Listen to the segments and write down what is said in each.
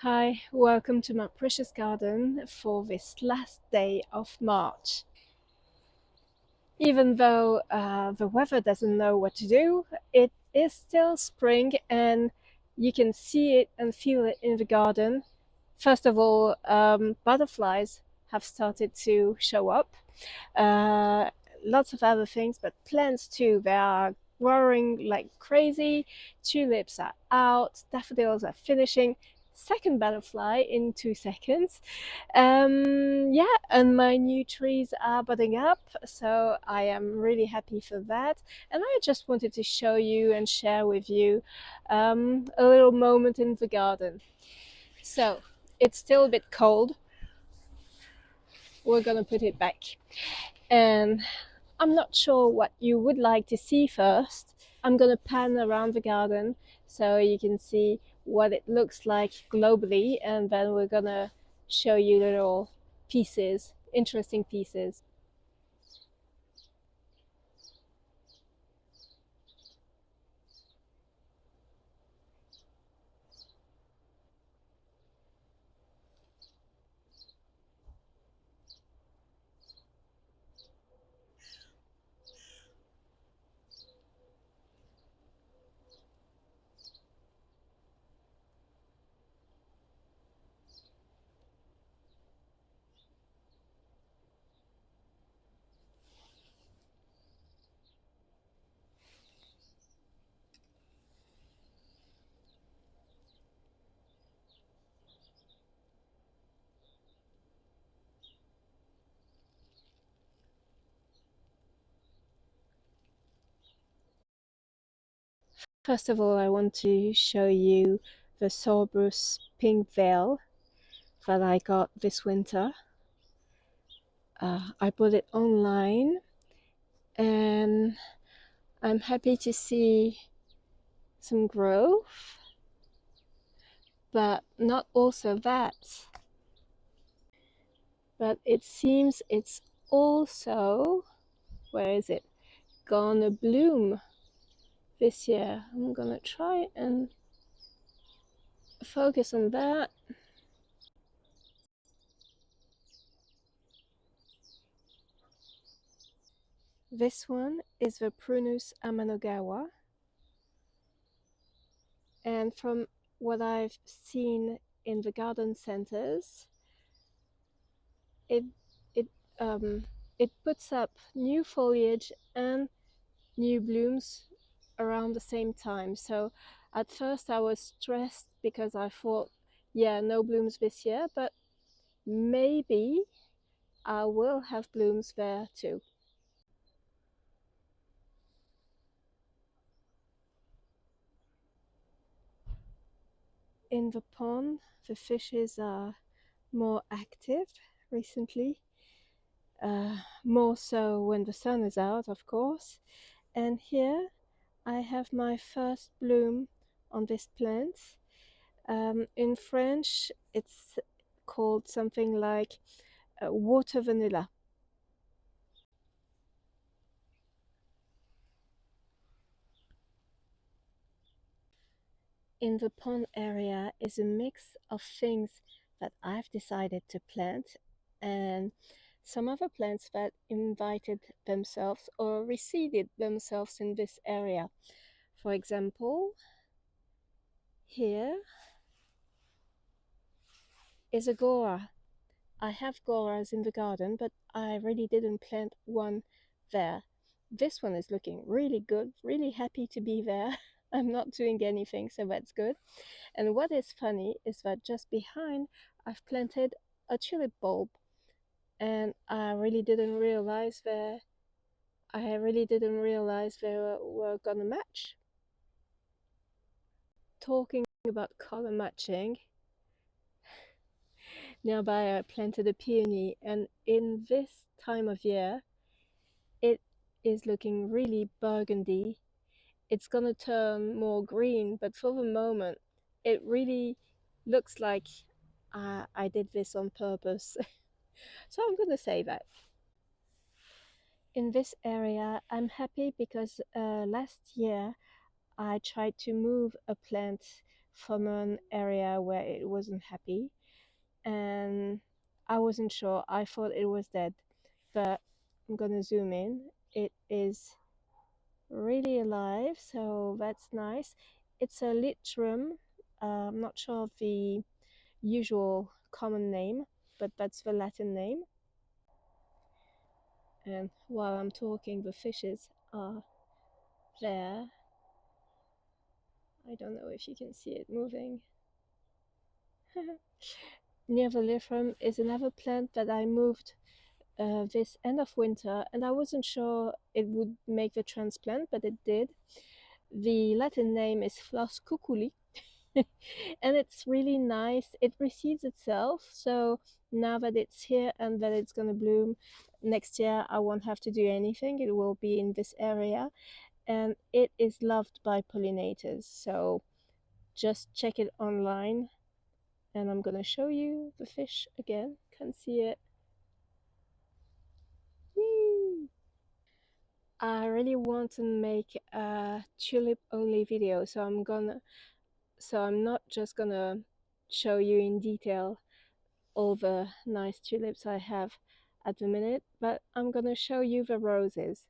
Hi, welcome to my precious garden for this last day of March. Even though the weather doesn't know what to do, it is still spring and you can see it and feel it in the garden. First of all, butterflies have started to show up. Uh, Lots of other things, but plants too. They are growing like crazy. Tulips are out, daffodils are finishing. Second butterfly in 2 seconds. Yeah, and my new trees are budding up, so I am really happy for that. And I just wanted to show you and share with you a little moment in the garden. So it's still a bit cold. We're gonna put it back. And I'm not sure what you would like to see first. I'm gonna pan around the garden so you can see what it looks like globally, and then we're gonna show you little pieces, interesting pieces. First of all, I want to show you the Cerberus pink veil that I got this winter. I bought it online and I'm happy to see some growth, but not also that. But it seems it's also, where is it, gonna bloom this year. I'm gonna try and focus on that. This one is the Prunus Amanogawa, and from what I've seen in the garden centers, it it um it puts up new foliage and new blooms around the same time. So at first I was stressed because I thought, yeah, no blooms this year, but maybe I will have blooms there too. In the pond, the fishes are more active recently, more so when the sun is out, of course. And here I have my first bloom on this plant. In French, it's called something like water vanilla. In the pond area is a mix of things that I've decided to plant and some other plants that invited themselves or reseeded themselves in this area. For example, here is a Gora. I have Goras in the garden, but I really didn't plant one there. This one is looking really good, really happy to be there. I'm not doing anything, so that's good. And what is funny is that just behind I've planted a tulip bulb, and I really didn't realize they were gonna match. Talking about color matching, nearby I planted a peony, and in this time of year it is looking really burgundy. It's gonna turn more green, but for the moment it really looks like I did this on purpose. So I'm gonna say that. In this area, I'm happy because last year I tried to move a plant from an area where it wasn't happy, and I wasn't sure. I thought it was dead, but I'm gonna zoom in. It is really alive, so that's nice. It's a lythrum. I'm not sure of the usual common name, but that's the Latin name. And while I'm talking, the fishes are there. I don't know if you can see it moving. Near the lythrum is another plant that I moved this end of winter, and I wasn't sure it would make the transplant, but it did. The Latin name is Flos cuculi, and it's really nice. It reseeds itself, so now that it's here and that it's gonna bloom next year, I won't have to do anything. It will be in this area, and it is loved by pollinators. So just check it online, and I'm gonna show you the fish again. Can't see it. Whee! I really want to make a tulip only video, so I'm not just gonna show you in detail all the nice tulips I have at the minute, but I'm gonna show you the roses.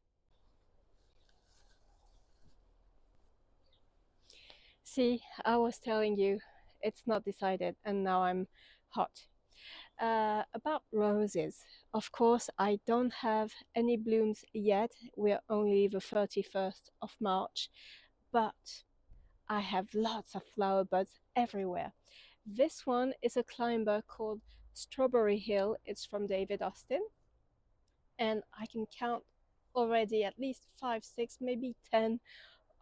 See, I was telling you it's not decided, and now I'm hot. About roses, of course, I don't have any blooms yet. We're only the 31st of March, but I have lots of flower buds everywhere. This one is a climber called Strawberry Hill. It's from David Austin, and I can count already at least 5, 6, maybe 10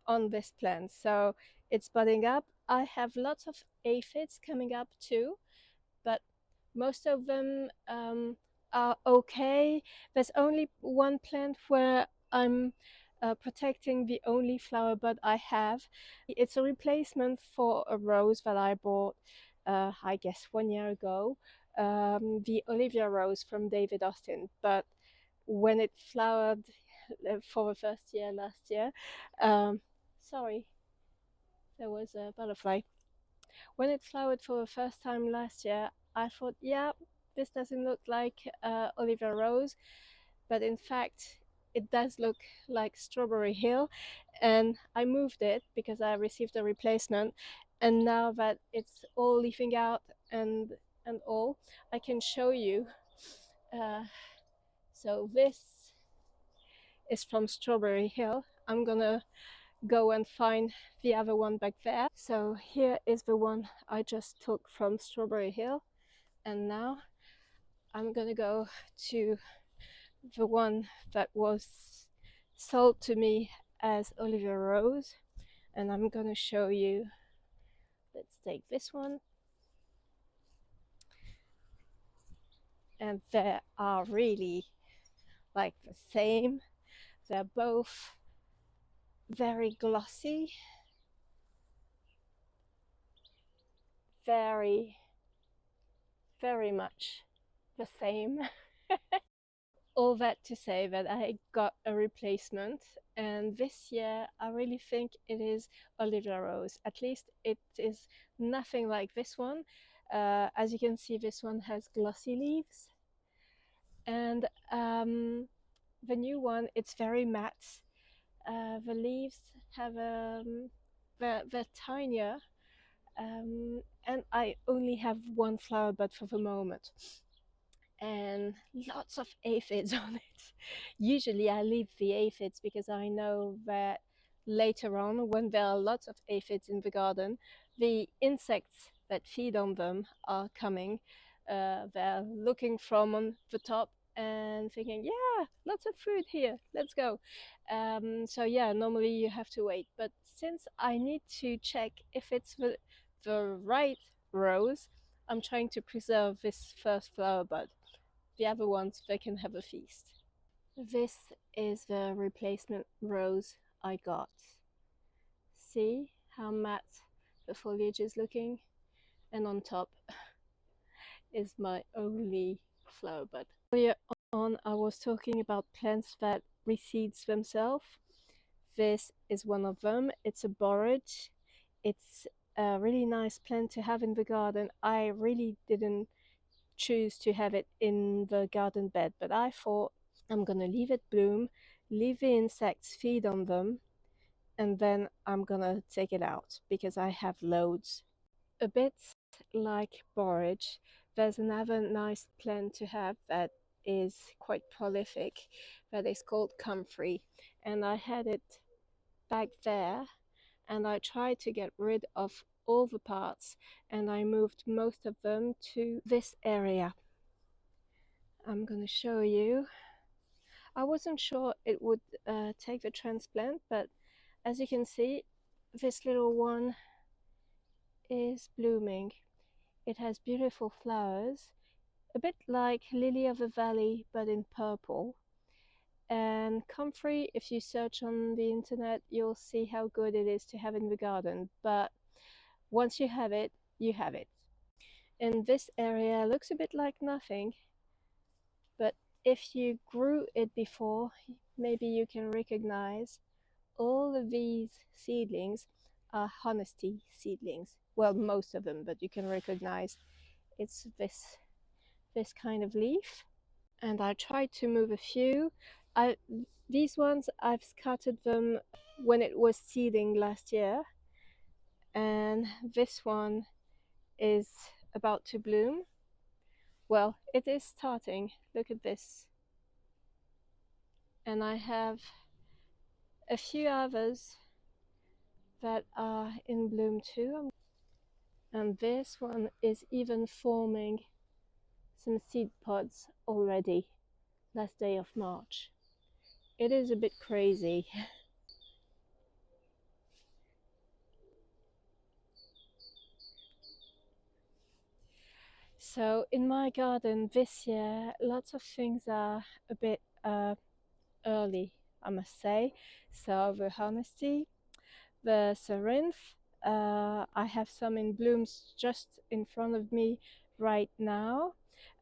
on this plant. So it's budding up. I have lots of aphids coming up too, but most of them are okay. There's only one plant where I'm protecting the only flower bud I have. It's a replacement for a rose that I bought, I guess, 1 year ago, the Olivia rose from David Austin. But when it flowered for the first year last year, um, sorry, there was a butterfly. When it flowered for the first time last year, I thought, yeah, this doesn't look like Olivia Rose, but in fact, it does look like Strawberry Hill. And I moved it because I received a replacement. And now that it's all leafing out and all, I can show you. Uh, so this is from Strawberry Hill. I'm gonna go and find the other one back there. So here is the one I just took from Strawberry Hill, and now I'm gonna go to the one that was sold to me as Olivia Rose, and I'm gonna show you. Let's take this one, and they are really like the same. They're both very glossy, very, very much the same. All that to say that I got a replacement, and this year I really think it is Olivia Rose. At least it is nothing like this one. As you can see, this one has glossy leaves, and the new one, it's very matte. The leaves have they're tinier, and I only have one flower bud for the moment, and lots of aphids on it. Usually I leave the aphids because I know that later on, when there are lots of aphids in the garden, the insects that feed on them are coming. They're looking from on the top and thinking, yeah, lots of food here, let's go. So yeah, normally you have to wait. But since I need to check if it's the right rose, I'm trying to preserve this first flower bud. The other ones, they can have a feast. This is the replacement rose I got. See how matte the foliage is looking? And on top is my only flower bud. Earlier on, I was talking about plants that reseeds themselves. This is one of them. It's a borage. It's a really nice plant to have in the garden. I really didn't choose to have it in the garden bed, but I thought I'm gonna leave it bloom, leave the insects feed on them, and then I'm gonna take it out because I have loads. A bit like borage, there's another nice plant to have that is quite prolific that is called comfrey, and I had it back there and I tried to get rid of all the parts and I moved most of them to this area. I'm gonna show you. I wasn't sure it would take the transplant, but as you can see, this little one is blooming. It has beautiful flowers, a bit like lily of the valley, but in purple. And comfrey, if you search on the internet, you'll see how good it is to have in the garden. But once you have it, you have it. And this area looks a bit like nothing, but if you grew it before, maybe you can recognize all of these seedlings are honesty seedlings. Well, most of them, but you can recognize it's this kind of leaf. And I tried to move a few. These ones I've scattered them when it was seeding last year, and this one is about to bloom. Well, it is starting. Look at this. And I have a few others that are in bloom too. And this one is even forming some seed pods already, last day of March. It is a bit crazy. So in my garden this year, lots of things are a bit early, I must say. So the honesty, the Cerinthe, I have some in blooms just in front of me right now.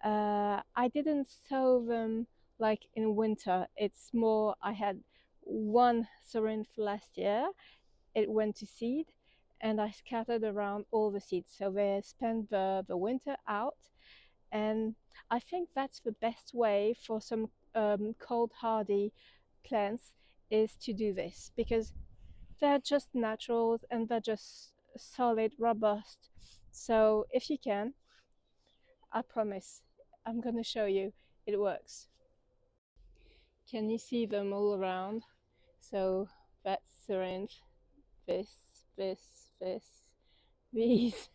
I didn't sow them like in winter. It's more, I had one Cerinthe last year. It went to seed and I scattered around all the seeds. So they spent the winter out. And I think that's the best way for some cold hardy plants is to do this, because they're just naturals and they're just solid, robust. So if you can, I promise, I'm gonna show you it works. Can you see them all around? So that's Cerinthe, this, these.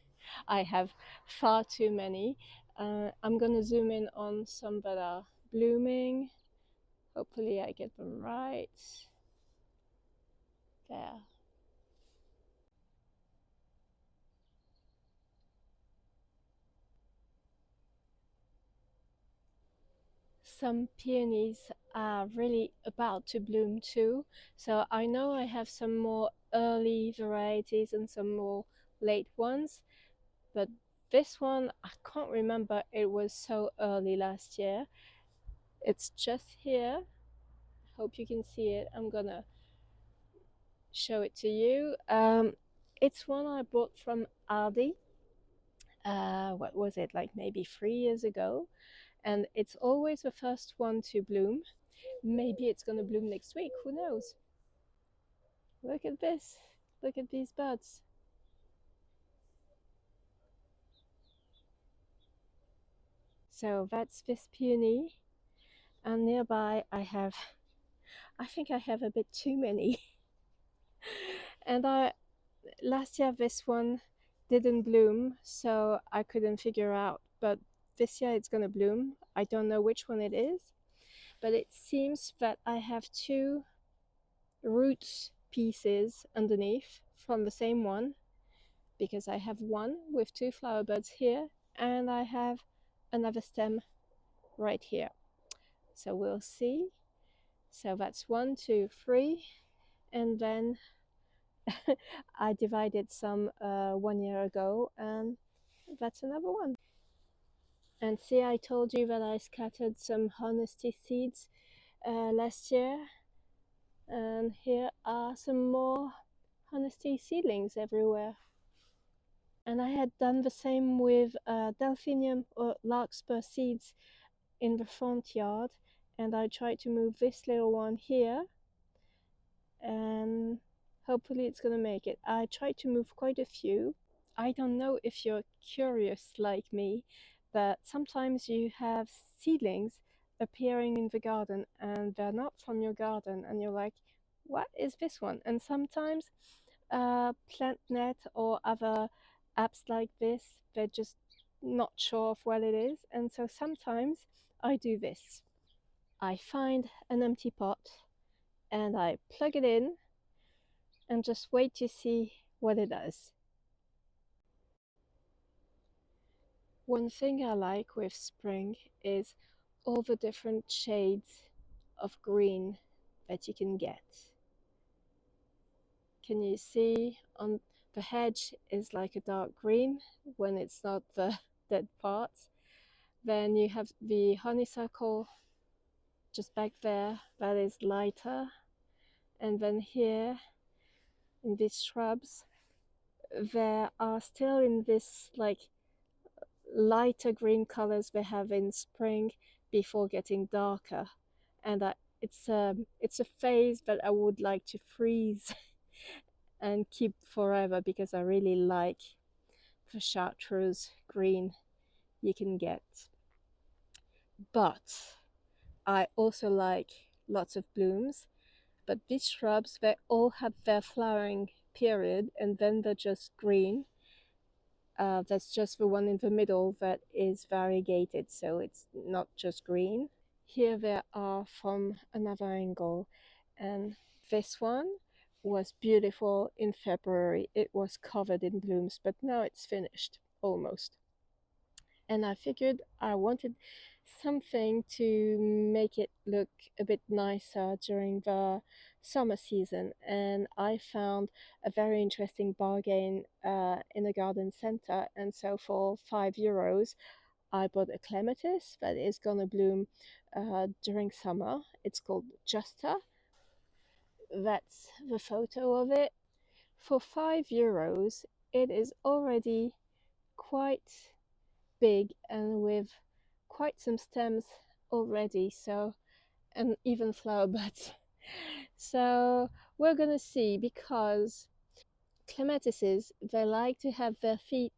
I have far too many. I'm gonna zoom in on some that are blooming. Hopefully I get them right. There. Some peonies are really about to bloom too. So I know I have some more early varieties and some more late ones, but this one, I can't remember it was so early last year. It's just here. Hope you can see it. I'm gonna show it to you. It's one I bought from Aldi. What was it, like maybe 3 years ago? And it's always the first one to bloom. Maybe it's gonna bloom next week, who knows? Look at this. Look at these buds. So that's this peony. And nearby I think I have a bit too many. And last year this one didn't bloom, so I couldn't figure out, but this year it's gonna bloom. I don't know which one it is, but it seems that I have two root pieces underneath from the same one, because I have one with two flower buds here and I have another stem right here. So we'll see. So that's 1, 2, 3, and then I divided some 1 year ago, and that's another one. And see, I told you that I scattered some honesty seeds last year, and here are some more honesty seedlings everywhere. And I had done the same with delphinium or larkspur seeds in the front yard, and I tried to move this little one here, and hopefully it's gonna make it. I tried to move quite a few. I don't know if you're curious like me, but sometimes you have seedlings appearing in the garden and they're not from your garden, and you're like, what is this one? And sometimes PlantNet or other apps like this, they're just not sure of what it is. And so sometimes I do this. I find an empty pot and I plug it in and just wait to see what it does. One thing I like with spring is all the different shades of green that you can get. Can you see on the hedge is like a dark green when it's not the dead part. Then you have the honeysuckle just back there that is lighter. And then here in these shrubs, there are still in this like lighter green colors they have in spring before getting darker. And it's a phase that I would like to freeze and keep forever because I really like the chartreuse green you can get. But I also like lots of blooms. But these shrubs, they all have their flowering period and then they're just green. That's just the one in the middle that is variegated, so it's not just green. Here they are from another angle, and this one was beautiful in February. It was covered in blooms, but now it's finished almost. And I figured I wanted something to make it look a bit nicer during the summer season, and I found a very interesting bargain in a garden center. And so for €5 I bought a clematis that is gonna bloom during summer. It's called Justa. That's the photo of it. For €5 it is already quite big and with quite some stems already, so, and even flower buds. So we're gonna see, because clematises, they like to have their feet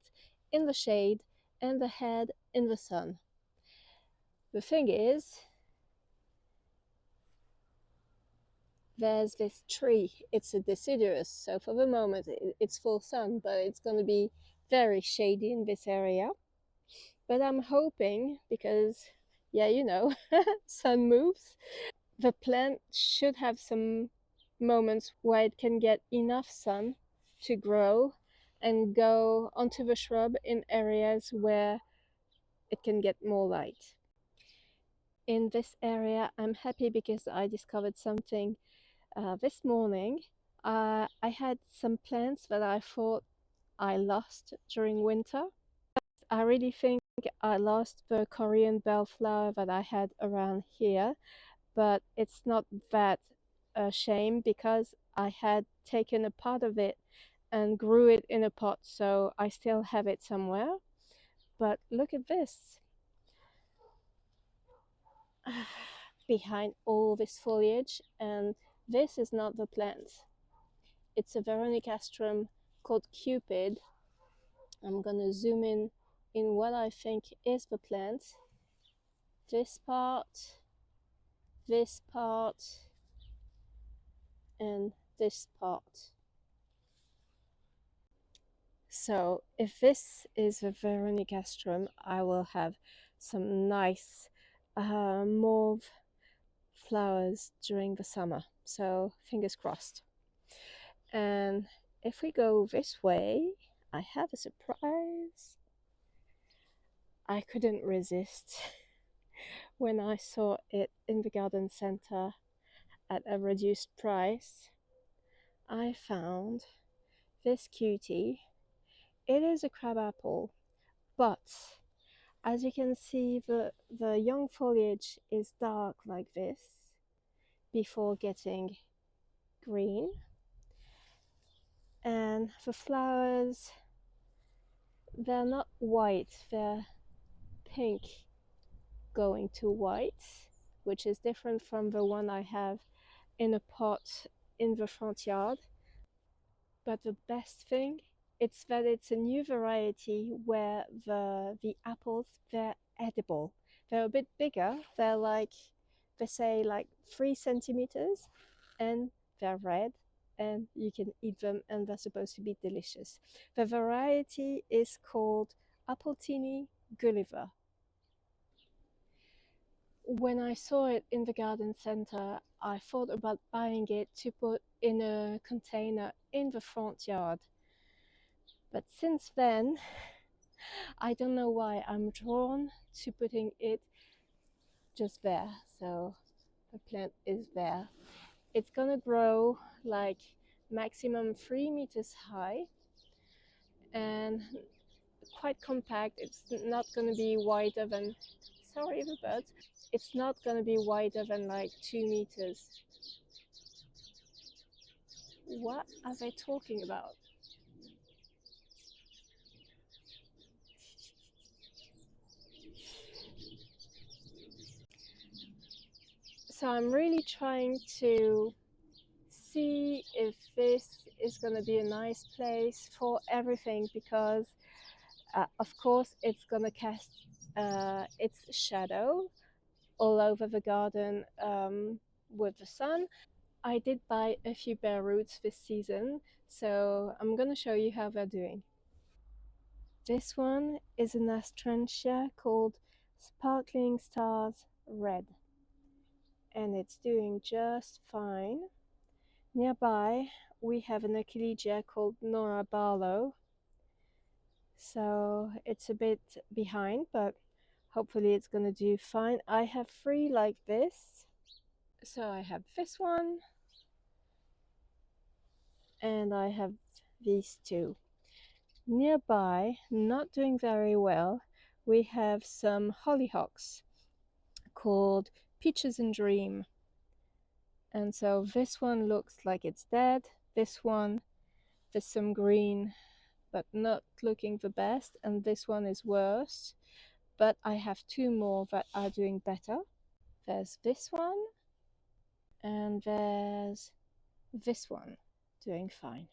in the shade and the head in the sun. The thing is, there's this tree. It's a deciduous, so for the moment it's full sun, but it's going to be very shady in this area. But I'm hoping, because yeah, you know, sun moves, the plant should have some moments where it can get enough sun to grow and go onto the shrub in areas where it can get more light. In this area, I'm happy because I discovered something this morning. I had some plants that I thought I lost during winter. I really think I lost the Korean bellflower that I had around here, but it's not that a shame because I had taken a part of it and grew it in a pot, so I still have it somewhere. But look at this. Behind all this foliage, and this is not the plant. It's a Veronicastrum called Cupid. I'm gonna zoom in what I think is the plant. This part, and this part. So if this is the Veronicastrum, I will have some nice mauve flowers during the summer. So fingers crossed. And if we go this way, I have a surprise. I couldn't resist when I saw it in the garden center at a reduced price. I found this cutie. It is a crabapple, but as you can see, the young foliage is dark like this before getting green, and the flowers they're not white, they're pink going to white, which is different from the one I have in a pot in the front yard. But the best thing, it's that it's a new variety where the apples, they're edible. They're a bit bigger. They're like, they say like 3 centimeters, and they're red, and you can eat them, and they're supposed to be delicious. The variety is called Appletini Gulliver. When I saw it in the garden center, I thought about buying it to put in a container in the front yard. But since then, I don't know why I'm drawn to putting it just there. So the plant is there. It's gonna grow like maximum 3 meters high and quite compact. It's not gonna be wider than, sorry the birds, it's not gonna be wider than like 2 meters. What are they talking about? So I'm really trying to see if this is going to be a nice place for everything because, of course, it's going to cast its shadow all over the garden with the sun. I did buy a few bare roots this season, so I'm going to show you how they're doing. This one is an astrantia called Sparkling Stars Red, and it's doing just fine. Nearby, we have an Achillegia called Nora Barlow, so it's a bit behind, but hopefully it's gonna do fine. I have 3 like this, so I have this one, and I have these 2. Nearby, not doing very well, we have some hollyhocks called Peaches and Dream. And so this one looks like it's dead. This one, there's some green, but not looking the best. And this one is worse. But I have 2 more that are doing better. There's this one, and there's this one doing fine.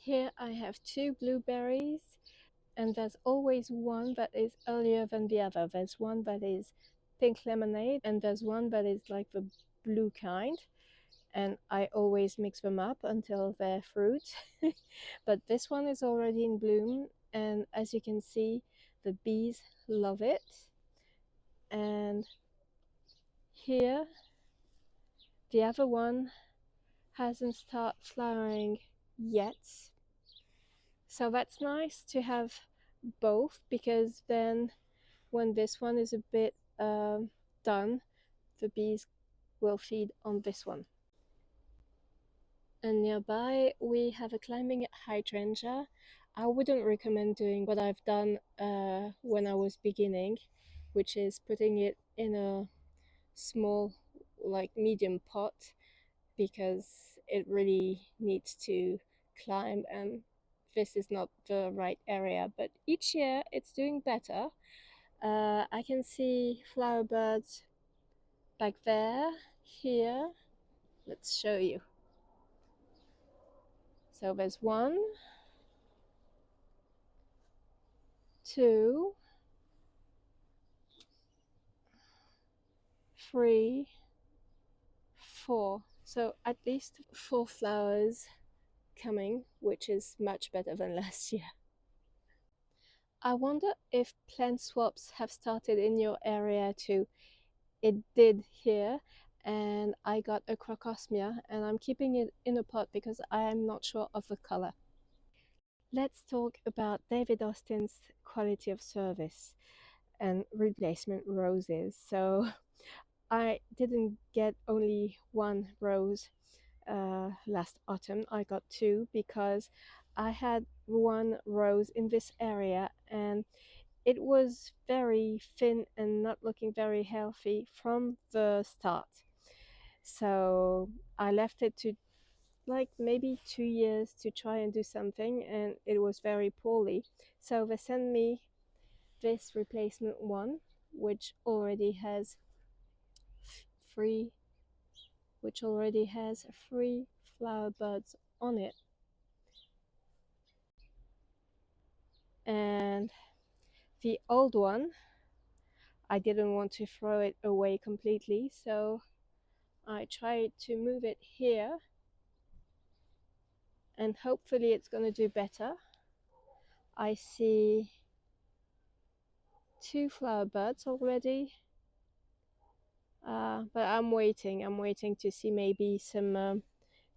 Here I have 2 blueberries, and there's always one that is earlier than the other. There's one that is pink lemonade, and there's one that is like the blue kind. And I always mix them up until they're fruit. But this one is already in bloom, and as you can see, the bees love it. And here, the other one hasn't started flowering yet. So that's nice to have both, because then when this one is a bit done, the bees will feed on this one. And nearby we have a climbing hydrangea. I wouldn't recommend doing what I've done when I was beginning, which is putting it in a small, like medium pot, because it really needs to climb, and this is not the right area. But each year it's doing better. I can see flower birds back there, here. Let's show you. So there's 1, 2, 3, 4. So at least 4 flowers coming, which is much better than last year. I wonder if plant swaps have started in your area too. It did here, and I got a Crocosmia, and I'm keeping it in a pot because I am not sure of the color. Let's talk about David Austin's quality of service and replacement roses. So I didn't get only one rose last autumn. I got two because I had one rose in this area and it was very thin and not looking very healthy from the start. So I left it to like maybe 2 years to try and do something, and it was very poorly. So they sent me this replacement one, which already has three, flower buds on it, and the old one, I didn't want to throw it away completely, so I tried to move it here, and hopefully it's going to do better. I see two flower buds already, but I'm waiting to see maybe some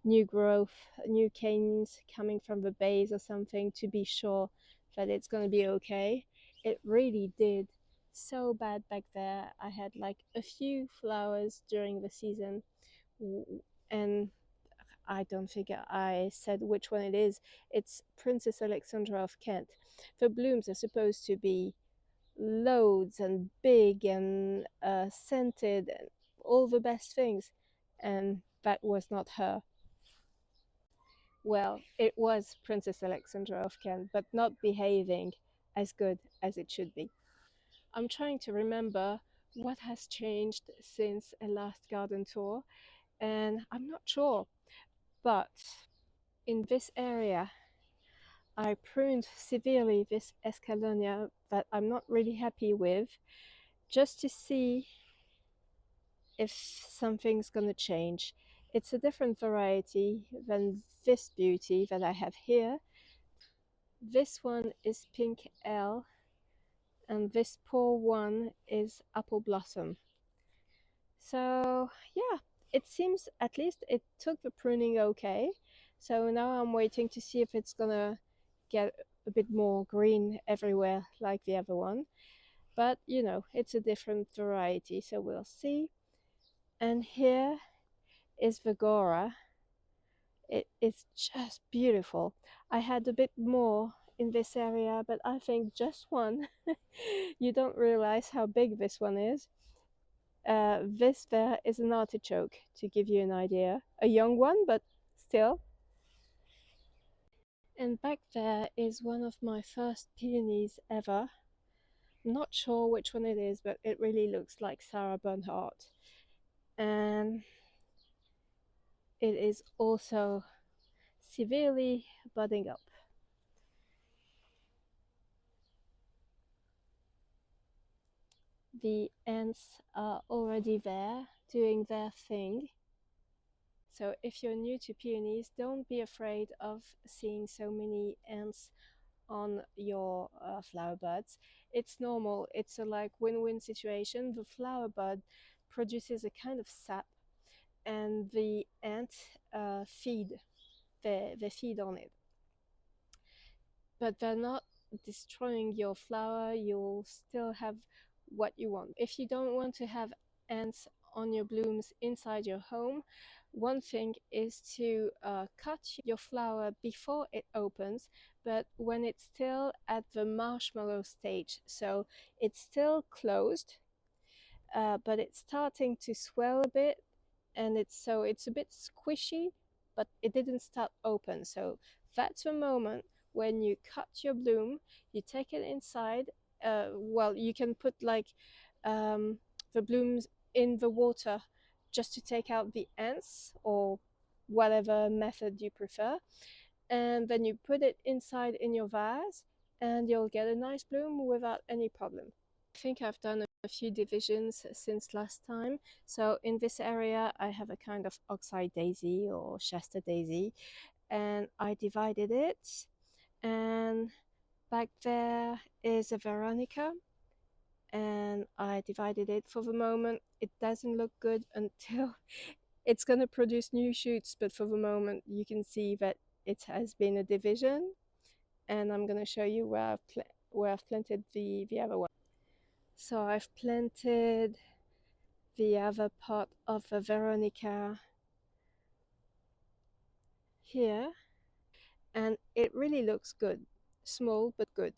new growth, new canes coming from the base or something to be sure that it's going to be okay. It really did so bad back there. I had like a few flowers during the season, and I don't think I said which one it is. It's Princess Alexandra of Kent. The blooms are supposed to be loads and big and scented and all the best things, and that was not her. Well, it was Princess Alexandra of Kent, but not behaving as good as it should be. I'm trying to remember what has changed since a last garden tour, and I'm not sure. But in this area, I pruned severely this escallonia that I'm not really happy with, just to see if something's gonna change. It's a different variety than this beauty that I have here. This one is Pink L, and this poor one is Apple Blossom. So yeah, it seems at least it took the pruning okay. So now I'm waiting to see if it's gonna get a bit more green everywhere like the other one. But you know, it's a different variety, so we'll see. And here is Vigora. It is just beautiful. I had a bit more in this area, but I think just one. You don't realize how big this one is. This there is an artichoke, to give you an idea. A young one, but still. And back there is one of my first peonies ever. Not sure which one it is, but it really looks like Sarah Bernhardt. And it is also severely budding up. The ants are already there doing their thing. So if you're new to peonies, don't be afraid of seeing so many ants on your flower buds. It's normal. It's a like win-win situation. The flower bud produces a kind of sap, and the ants feed. They feed on it, but they're not destroying your flower. You'll still have what you want. If you don't want to have ants on your blooms inside your home, one thing is to cut your flower before it opens, but when it's still at the marshmallow stage. So it's still closed, but it's starting to swell a bit, and it's a bit squishy, but it didn't start open. So that's the moment when you cut your bloom, you take it inside. Well, you can put like the blooms in the water just to take out the ants, or whatever method you prefer, and then you put it inside in your vase, and you'll get a nice bloom without any problem. I think I've done a few divisions since last time. So in this area, I have a kind of oxeye daisy or Shasta daisy, and I divided it. And back there is a Veronica, and I divided it. For the moment, it doesn't look good until it's going to produce new shoots, but for the moment, you can see that it has been a division, and I'm going to show you where I've planted the other one. So I've planted the other part of the Veronica here, and it really looks good. Small but good.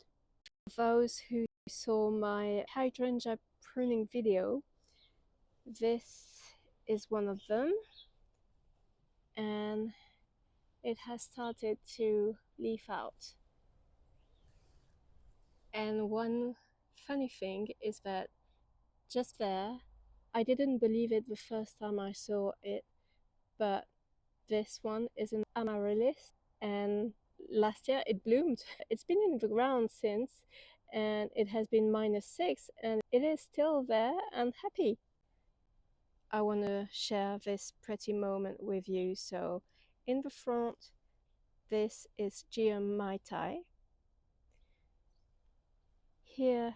For those who saw my hydrangea pruning video, this is one of them, and it has started to leaf out. And one funny thing is that just there, I didn't believe it the first time I saw it, but this one is an amaryllis, and last year it bloomed. It's been in the ground since, and it has been -6, and it is still there and happy. I want to share this pretty moment with you. So in the front, this is Geomytai. Here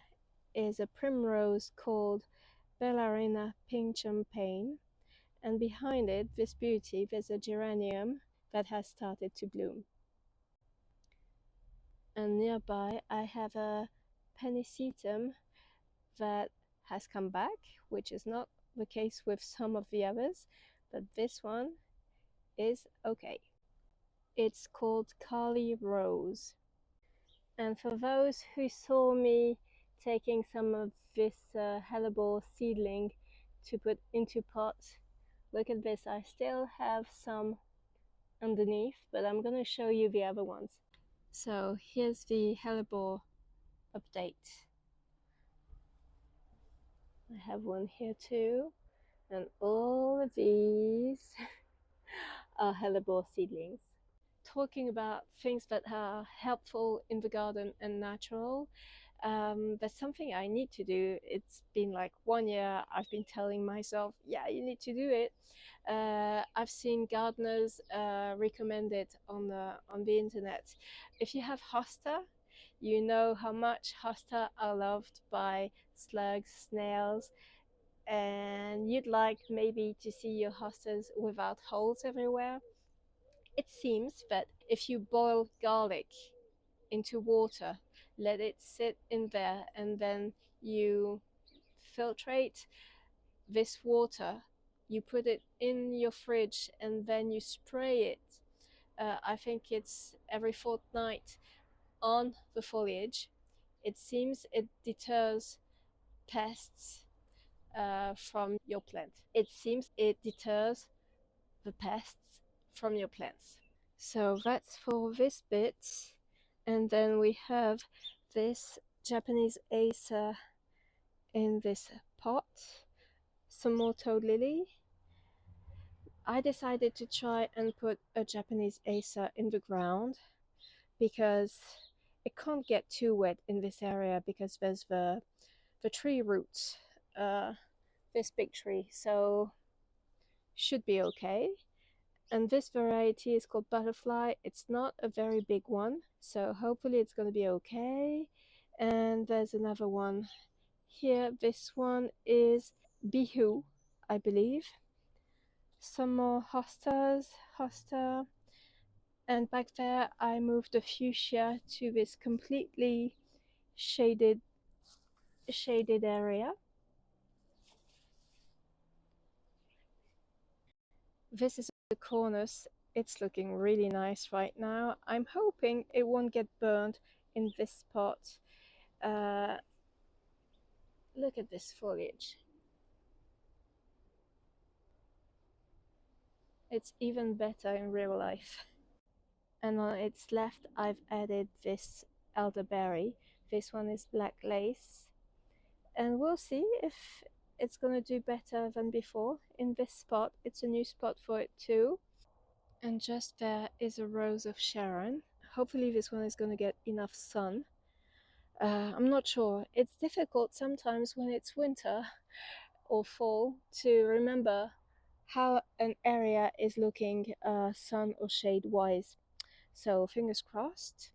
is a primrose called Bellarina pink champagne, and behind it, this beauty, there's a geranium that has started to bloom. And nearby I have a Pennisetum that has come back, which is not the case with some of the others, but this one is okay. It's called Kali Rose. And for those who saw me taking some of this hellebore seedling to put into pots, look at this. I still have some underneath, but I'm going to show you the other ones. So here's the hellebore update. I have one here too, and all of these are hellebore seedlings. Talking about things that are helpful in the garden and natural, there's something I need to do. It's been like 1 year I've been telling myself, yeah, you need to do it. I've seen gardeners recommend it on the internet. If you have hosta, you know how much hosta are loved by slugs, snails, and you'd like maybe to see your hostas without holes everywhere. It seems that if you boil garlic into water, let it sit in there, and then you filtrate this water, you put it in your fridge, and then you spray it. I think it's every fortnight on the foliage. It seems it deters pests from your plant. It seems it deters the pests from your plants. So that's for this bit. And then we have this Japanese Acer in this pot, some more toad lily. I decided to try and put a Japanese Acer in the ground because it can't get too wet in this area because there's the tree roots, this big tree, so should be okay. And this variety is called Butterfly. It's not a very big one, so hopefully it's going to be okay. And there's another one here. This one is Bihu, I believe. Some more hostas, hosta. And back there I moved the fuchsia to this completely shaded area. This is the cornus. It's looking really nice right now. I'm hoping it won't get burned in this spot. Look at this foliage. It's even better in real life. And on its left I've added this elderberry. This one is black lace. And we'll see if it's gonna do better than before in this spot. It's a new spot for it too. And just there is a rose of Sharon. Hopefully this one is gonna get enough sun. I'm not sure. It's difficult sometimes when it's winter or fall to remember how an area is looking sun or shade wise. So fingers crossed.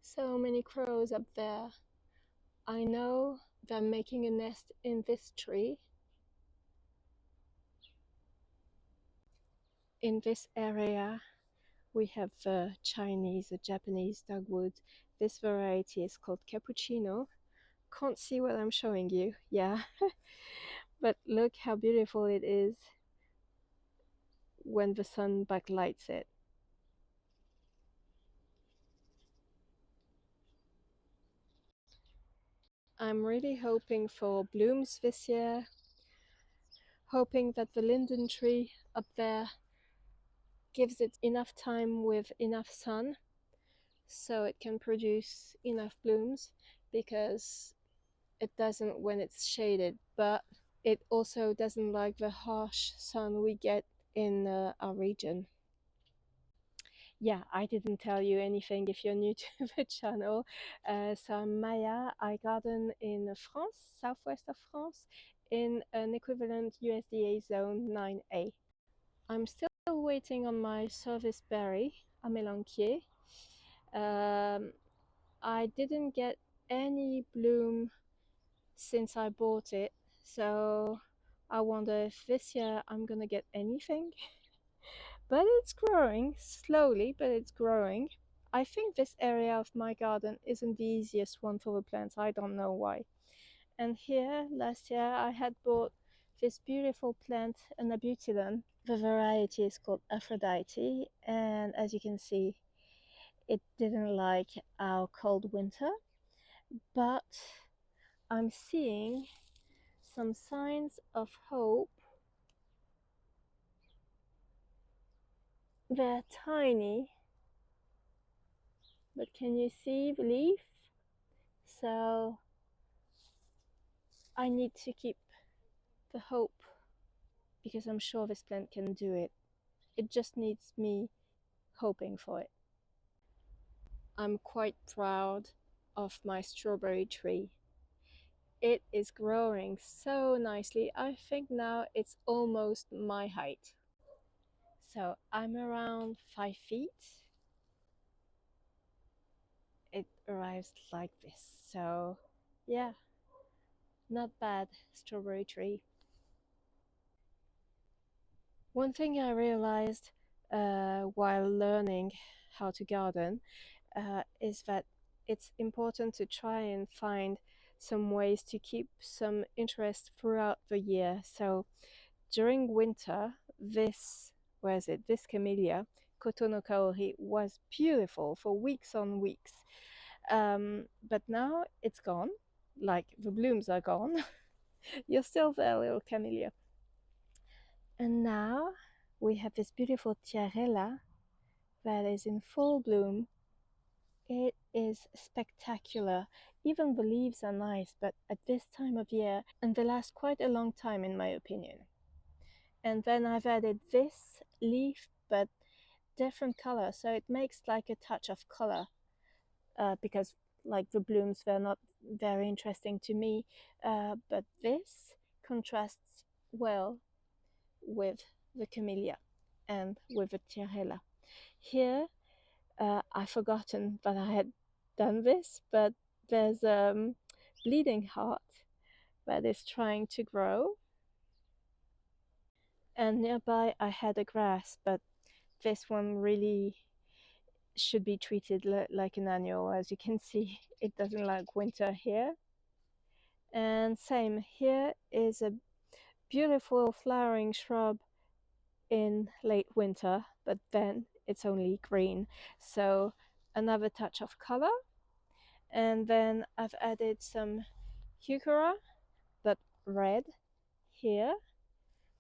So many crows up there. I know they're making a nest in this tree. In this area we have the Chinese, the Japanese dogwood. This variety is called cappuccino, can't see what I'm showing you, yeah. But look how beautiful it is when the sun backlights it. I'm really hoping for blooms this year, hoping that the linden tree up there gives it enough time with enough sun so it can produce enough blooms, because it doesn't when it's shaded, but it also doesn't like the harsh sun we get in our region. Yeah, I didn't tell you anything if you're new to the channel. So I'm Maya. I garden in France, southwest of France, in an equivalent USDA zone 9A. I'm still waiting on my service berry, Amélanchier. I didn't get any bloom since I bought it, so I wonder if this year I'm gonna get anything. But it's growing slowly, but it's growing. I think this area of my garden isn't the easiest one for the plants. I don't know why. And here, last year, I had bought this beautiful plant, an abutilon. The variety is called Aphrodite, and as you can see, it didn't like our cold winter, but I'm seeing some signs of hope. They're tiny, but can you see the leaf? So I need to keep the hope, because I'm sure this plant can do it. It just needs me hoping for it. I'm quite proud of my strawberry tree. It is growing so nicely. I think now it's almost my height. So I'm around 5 feet. It arrives like this. So yeah, not bad, strawberry tree. One thing I realized while learning how to garden is that it's important to try and find some ways to keep some interest throughout the year. So during winter, where is it? This camellia, Koto Kaori, was beautiful for weeks on weeks. But now it's gone, like the blooms are gone. You're still there, little camellia. And now we have this beautiful tiarella that is in full bloom. It is spectacular. Even the leaves are nice, but at this time of year, and they last quite a long time in my opinion. And then I've added this leaf, but different color, so it makes like a touch of color, because like the blooms were not very interesting to me, but this contrasts well with the camellia and with the tiarella. Here, I've forgotten that I had done this, but there's a bleeding heart that is trying to grow. And nearby I had a grass, but this one really should be treated like an annual. As you can see, it doesn't like winter here. And same, here is a beautiful flowering shrub in late winter, but then it's only green. So another touch of color. And then I've added some heuchera, but red here,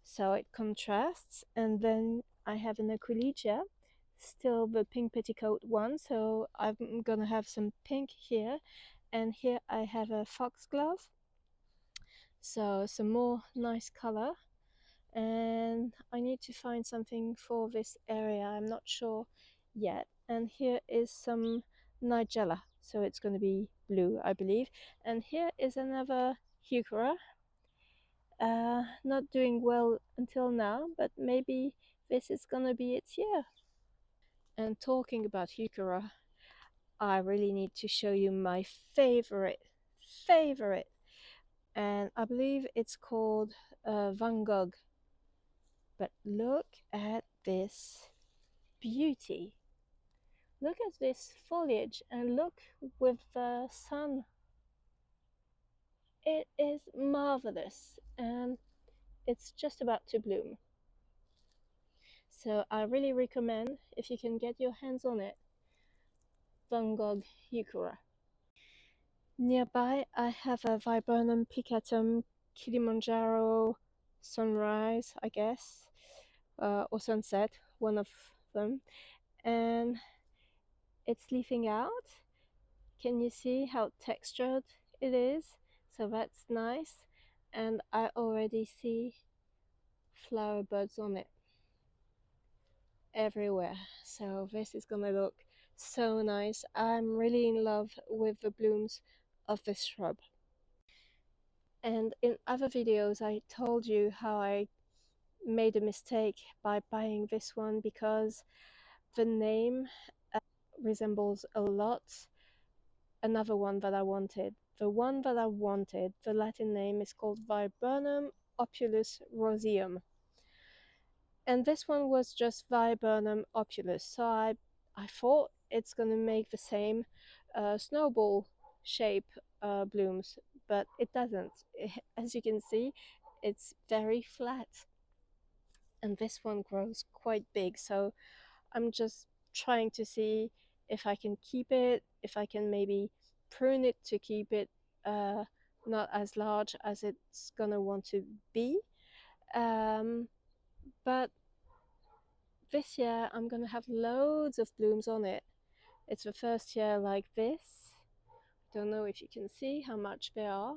so it contrasts. And then I have an aquilegia, still the pink petticoat one, so I'm gonna have some pink here. And here I have a foxglove, so some more nice color. And I need to find something for this area, I'm not sure yet. And here is some nigella, so it's going to be blue, I believe. And here is another heuchera, not doing well until now, but maybe this is going to be its year. And talking about heuchera, I really need to show you my favorite, and I believe it's called Van Gogh. But look at this beauty. Look at this foliage, and look with the sun. it is marvelous and it's just about to bloom. So I really recommend, if you can get your hands on it, Van Gogh Heuchera. Nearby I have a Viburnum plicatum Kilimanjaro sunrise, I guess, or sunset, one of them, and it's leafing out. Can you see how textured it is? So that's nice, and I already see flower buds on it everywhere. So this is gonna look so nice. I'm really in love with the blooms of this shrub. And in other videos I told you how I made a mistake by buying this one because the name resembles a lot another one that I wanted. The one that I wanted, the Latin name is called Viburnum opulus roseum. And this one was just Viburnum opulus. So I thought it's going to make the same snowball shape blooms, but it doesn't. As you can see, it's very flat. And this one grows quite big. So I'm just trying to see if I can keep it, if I can maybe prune it to keep it not as large as it's gonna want to be. But this year I'm gonna have loads of blooms on it. It's the first year like this. Don't know if you can see how much they are.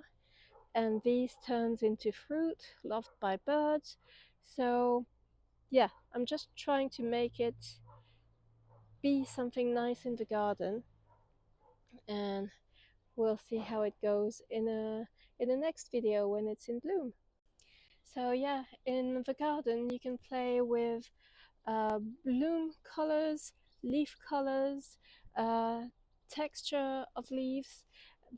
And these turns into fruit loved by birds. So yeah, I'm just trying to make it be something nice in the garden, and we'll see how it goes in the next video when it's in bloom. So yeah, in the garden you can play with bloom colors, leaf colors, uh, texture of leaves.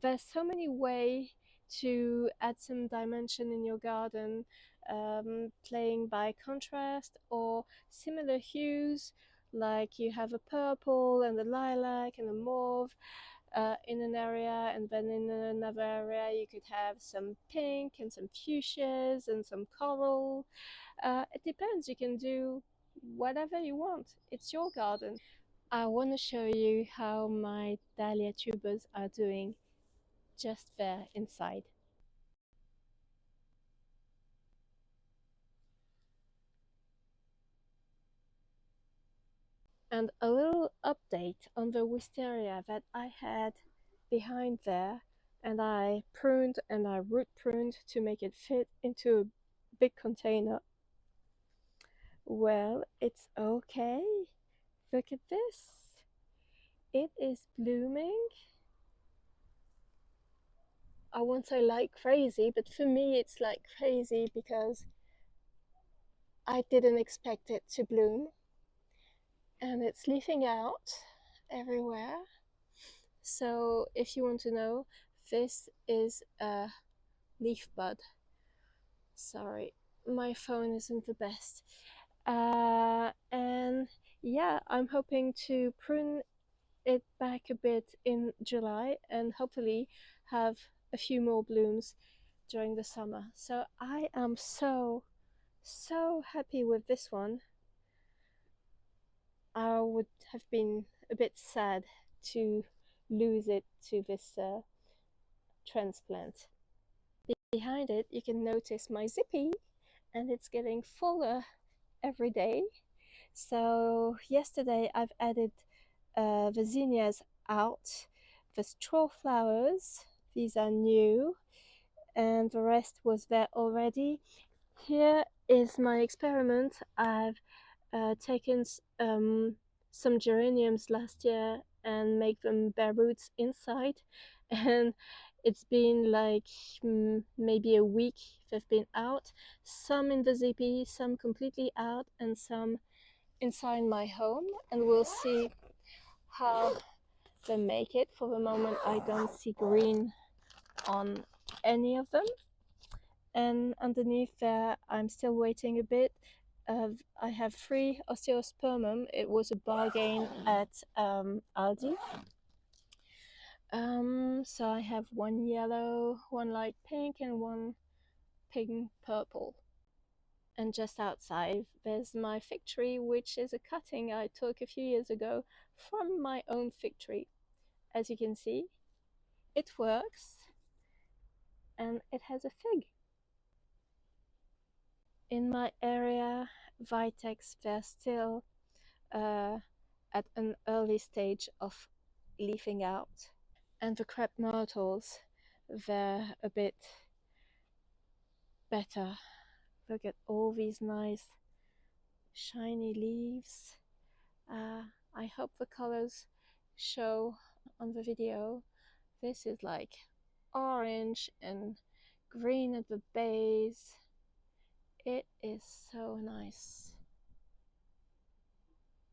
There's so many ways to add some dimension in your garden, playing by contrast or similar hues, like you have a purple and a lilac and a mauve in an area, and then in another area you could have some pink and some fuchsias and some coral. It depends, you can do whatever you want. It's your garden. I want to show you how my dahlia tubers are doing just there inside. And a little update on the wisteria that I had behind there, and I pruned and I root pruned to make it fit into a big container. Well, it's okay. Look at this. It is blooming. I won't say like crazy, but for me it's like crazy because I didn't expect it to bloom. And it's leafing out everywhere. So if you want to know, this is a leaf bud. Sorry, my phone isn't the best. And yeah, I'm hoping to prune it back a bit in July and hopefully have a few more blooms during the summer. So I am so happy with this one. I would have been a bit sad to lose it to this transplant. Behind it you can notice my zippy, and it's getting fuller every day. So yesterday I've added the zinnias out, the straw flowers, these are new, and the rest was there already. Here is my experiment. I've taken some geraniums last year and make them bare roots inside, and it's been like maybe a week they've been out, some in the zippy, some completely out, and some inside my home, and we'll see how they make it. For the moment I don't see green on any of them, and underneath there I'm still waiting a bit. I have 3 osteospermum. It was a bargain at Aldi. So I have one yellow, one light pink, and one pink purple. And just outside there's my fig tree, which is a cutting I took a few years ago from my own fig tree. As you can see, it works and it has a fig. In my area, Vitex, they're still at an early stage of leafing out. And the crepe myrtles, they're a bit better. Look at all these nice shiny leaves. I hope the colors show on the video. This is like orange and green at the base. It is so nice.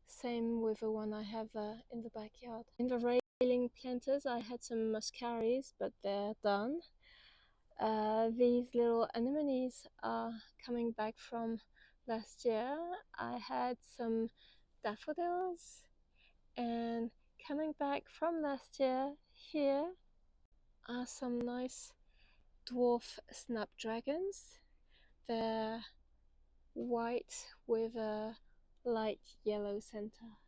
Same with the one I have in the backyard. In the railing planters I had some muscaries, but they're done. These little anemones are coming back from last year. I had some daffodils, and coming back from last year, here are some nice dwarf snapdragons. They're white with a light yellow center.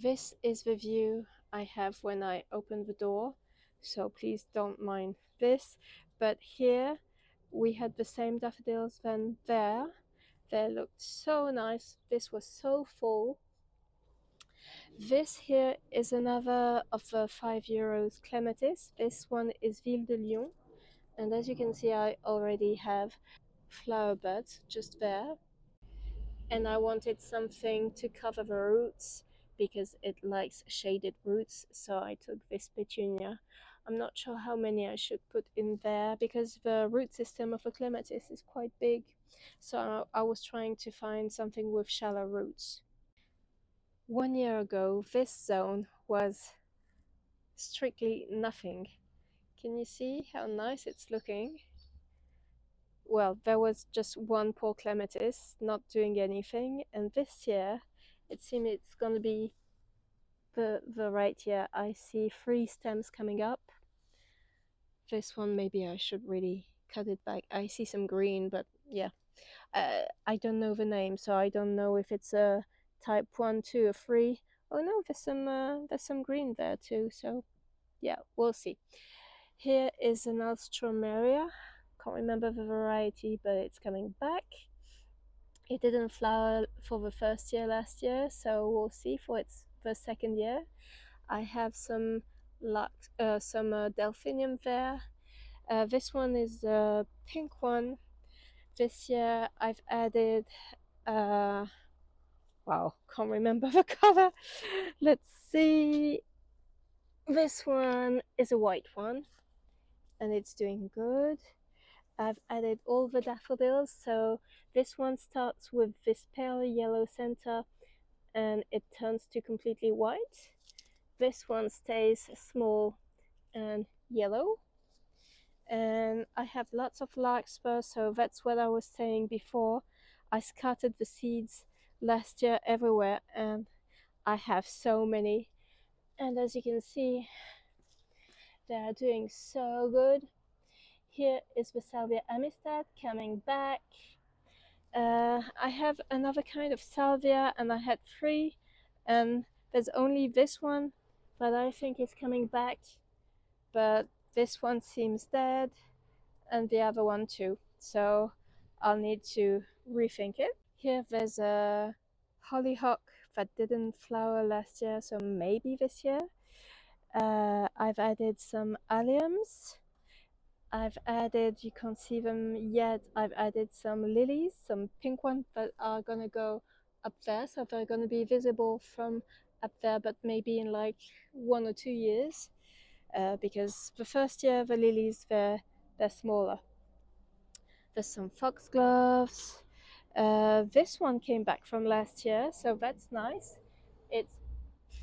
This is the view I have when I open the door, so please don't mind this. But here we had the same daffodils than there. They looked so nice. This was so full. This here is another of the €5 clematis. This one is Ville de Lyon, and as you can see I already have flower buds just there, and I wanted something to cover the roots because it likes shaded roots, so I took this petunia. I'm not sure how many I should put in there because the root system of a clematis is quite big, so I was trying to find something with shallow roots. 1 year ago this zone was strictly nothing. Can you see how nice it's looking? Well, there was just one poor clematis not doing anything, and this year it seems it's going to be the right year. I see 3 stems coming up. This one maybe I should really cut it back. I see some green, but yeah, I don't know the name, so I don't know if it's a type 1, 2 or 3. Oh no, there's some green there too, so yeah, we'll see. Here is an Alstroemeria. Can't remember the variety, but it's coming back. It didn't flower for the first year last year, so we'll see for the second year. I have some delphinium there. This one is a pink one. This year I've added wow, can't remember the color. Let's see. This one is a white one and it's doing good. I've added all the daffodils, so this one starts with this pale yellow center and it turns to completely white. This one stays small and yellow. And I have lots of larkspur, so that's what I was saying before. I scattered the seeds last year everywhere and I have so many. And as you can see, they are doing so good. Here is the Salvia amistad coming back. I have another kind of salvia and I had 3, and there's only this one that I think is coming back, but this one seems dead and the other one too, so I'll need to rethink it. Here there's a hollyhock that didn't flower last year, so maybe this year. I've added some alliums. I've added, you can't see them yet, I've added some lilies, some pink ones that are gonna go up there, so they're gonna be visible from up there, but maybe in like 1 or 2 years, because the first year the lilies, they're smaller. There's some foxgloves. This one came back from last year, so that's nice. It's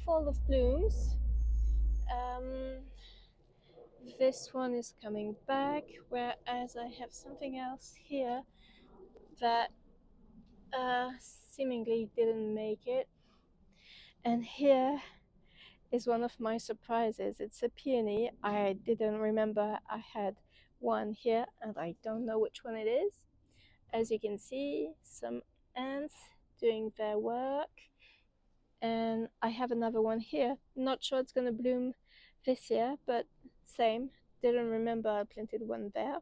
full of blooms. This one is coming back, whereas I have something else here that seemingly didn't make it. And here is one of my surprises. It's a peony. I didn't remember I had one here, and I don't know which one it is. As you can see, some ants doing their work, and I have another one here. Not sure it's gonna bloom this year, but same. Didn't remember I planted one there.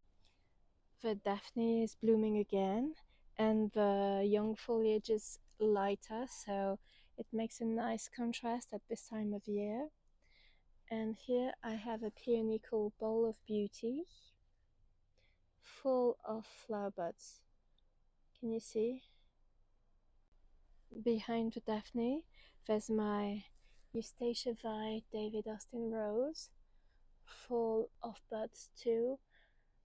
The Daphne is blooming again, and the young foliage is lighter, so it makes a nice contrast at this time of year. And here I have a peony called Bowl of Beauty, full of flower buds. Can you see? Behind the Daphne, there's my Eustacia Vi David Austin Rose, full of buds too.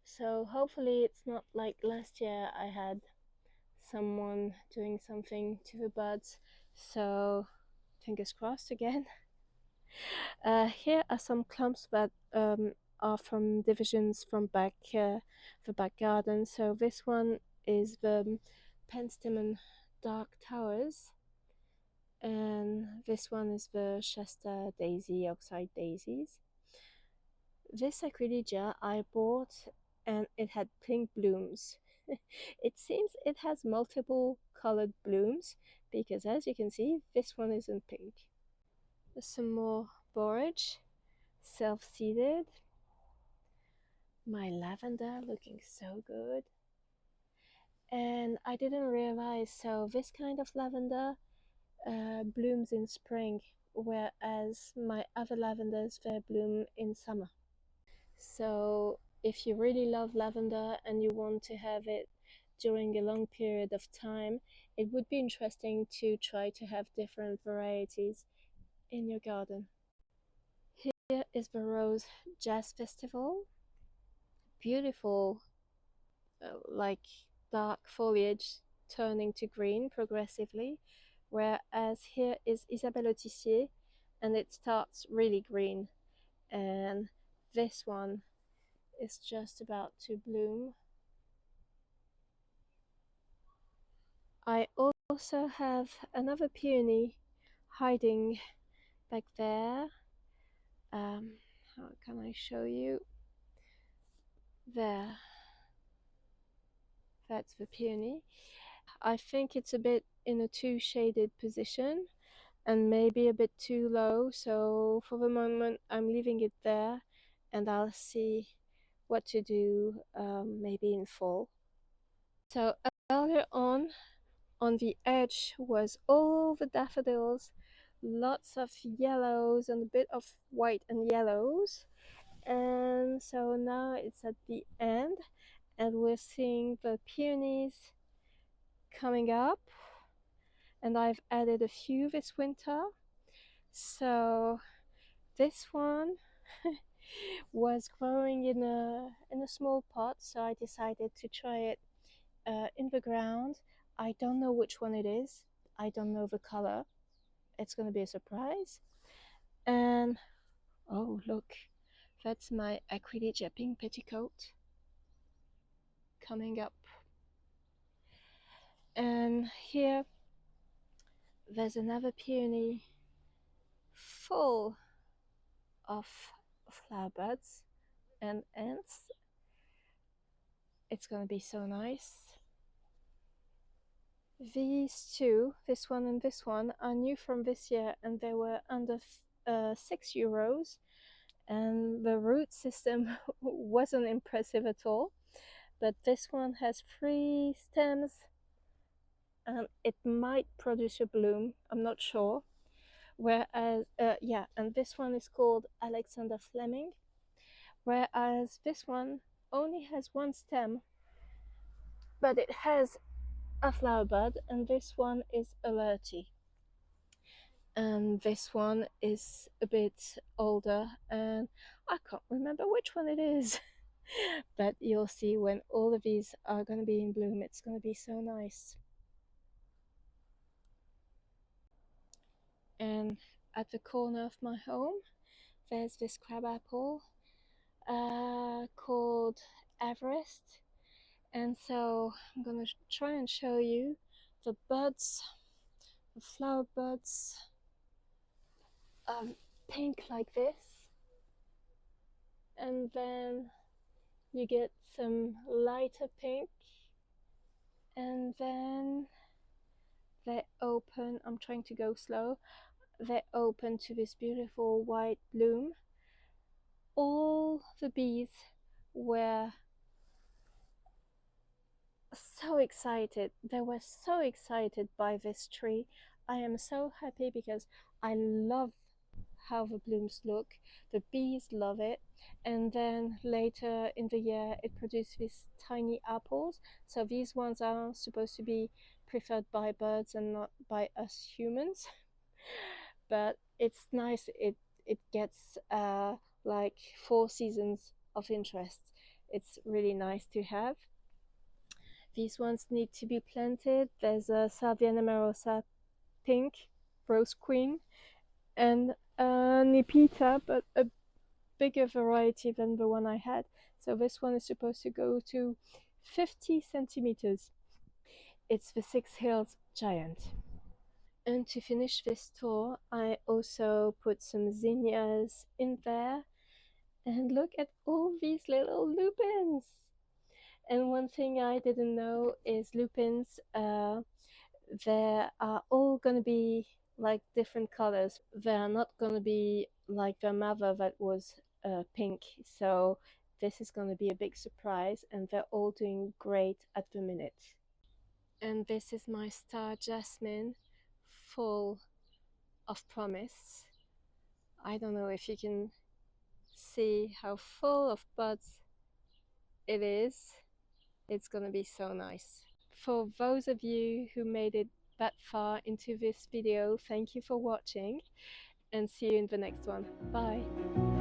So hopefully it's not like last year I had someone doing something to the buds. So fingers crossed again. Here are some clumps that are from divisions from the back garden. So this one is the Penstemon Dark Towers, and this one is the Shasta Daisy, Oxide Daisies. This Aquilegia I bought and it had pink blooms. It seems it has multiple colored blooms because as you can see, this one isn't pink. Some more borage, self-seeded. My lavender looking so good. And I didn't realize, so this kind of lavender blooms in spring, whereas my other lavenders, they bloom in summer. So if you really love lavender and you want to have it during a long period of time, it would be interesting to try to have different varieties in your garden. Here is the Rose Jazz Festival. Beautiful, like dark foliage turning to green progressively, whereas here is Isabelle Autissier and it starts really green, and this one is just about to bloom. I also have another peony hiding back there. How can I show you? There, that's the peony. I think it's a bit in a too shaded position and maybe a bit too low, so for the moment I'm leaving it there and I'll see what to do maybe in fall. So earlier on the edge was all the daffodils, lots of yellows and a bit of white and yellows, and so now it's at the end and we're seeing the peonies coming up, and I've added a few this winter. So this one was growing in a small pot, so I decided to try it in the ground. I don't know which one it is. I don't know the color. It's going to be a surprise. And oh, look, that's my Aquilegia pink petticoat coming up. And here there's another peony full of flower buds and ants. It's going to be so nice. These two, this one and this one, are new from this year and they were under €6, and the root system wasn't impressive at all. But this one has 3 stems and it might produce a bloom, I'm not sure. Whereas, yeah, and this one is called Alexander Fleming, whereas this one only has 1 stem, but it has a flower bud, and this one is alerty. And this one is a bit older, and I can't remember which one it is. But you'll see when all of these are going to be in bloom, it's going to be so nice. And at the corner of my home, there's this crabapple called Everest. And so I'm going to try and show you the buds, the flower buds pink like this, and then you get some lighter pink, and then they open. I'm trying to go slow. They open to this beautiful white bloom. All the bees were so excited. They were so excited by this tree. I am so happy because I love how the blooms look. The bees love it. And then later in the year it produces these tiny apples. So these ones are supposed to be preferred by birds and not by us humans. But it's nice. It gets like 4 seasons of interest. It's really nice to have. These ones need to be planted. There's a Salvia nemerosa pink, rose queen, and a Nipita, but a bigger variety than the one I had. So this one is supposed to go to 50 centimeters. It's the Six Hills Giant. And to finish this tour, I also put some zinnias in there. And look at all these little lupins. And one thing I didn't know is lupins, they are all going to be like different colors. They are not going to be like their mother that was pink. So this is going to be a big surprise, and they're all doing great at the minute. And this is my star jasmine, full of promise. I don't know if you can see how full of buds it is. It's going to be so nice. For those of you who made it that far into this video, thank you for watching, and see you in the next one. Bye.